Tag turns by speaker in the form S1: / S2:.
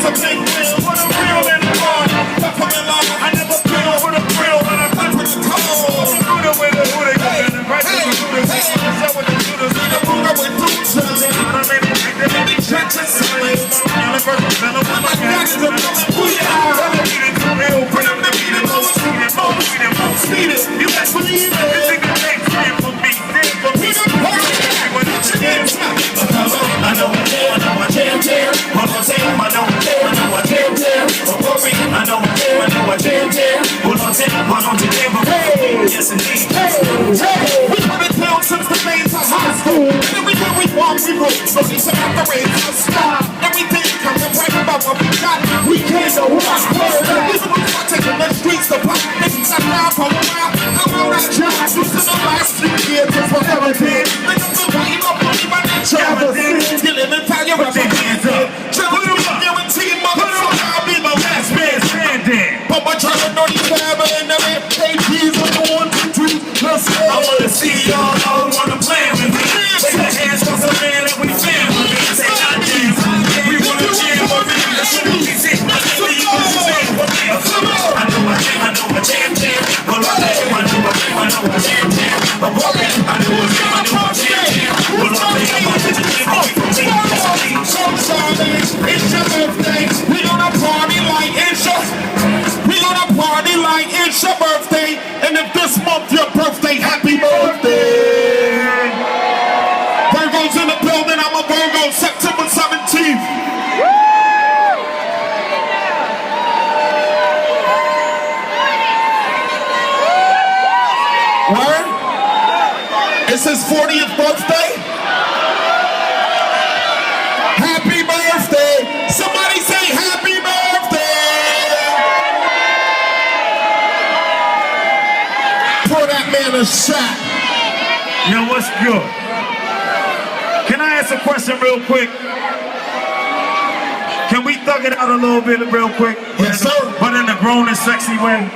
S1: a big deal. What a real in the bar. I never been over the grill when I touch with the cold. Buddha with a Buddha, and right to the Buddha. What's up with the Buddha? See the Buddha with two children. I don't make them in the trenches. Universal Venom. I'm a gangster. Booyah. Real, bring them to be the most sweetest, most sweetest, most sweetest. You best believe it. This nigga ain't free for me. For me, I know I can't care. One more time, I know I can't care. I know I can't care. One more time, why don't you care? Yes, indeed. We put it down since the days of high school. And everywhere we walk, we move. So we set out the race, so stop. Everything comes and right about what we got. We can't go rock. Even when we're taking the streets, the block, this is not now for a while. I'm on that job. This is the last 2 years, just whatever it is. Niggas been waiting up on me by that job. You live in town, you're up your hands up. Trouble to be guaranteed, motherfucker, I'll be the last man standing. But my trying on these family and them APs on the 1, 2, 3, let's go. I wanna see y'all all wanna play with me. Take the hands from the man that we family. Say not damn, we wanna jam for me. That's what we say. I know I jam. Well, I know I jam. But what I know I jam. Well, it's your birthday. We gonna party like it's your birthday. And if this month your birthday, happy birthday. Virgo's in the building. I'm a Virgo. September 17th. Word? It's his 40th birthday? Happy birthday! Somebody say happy birthday! Pour that man a shot.
S2: Yo, what's good? Can I ask a question real quick? Can we thug it out a little bit real quick?
S1: Yes, sir.
S2: But in a grown and sexy way?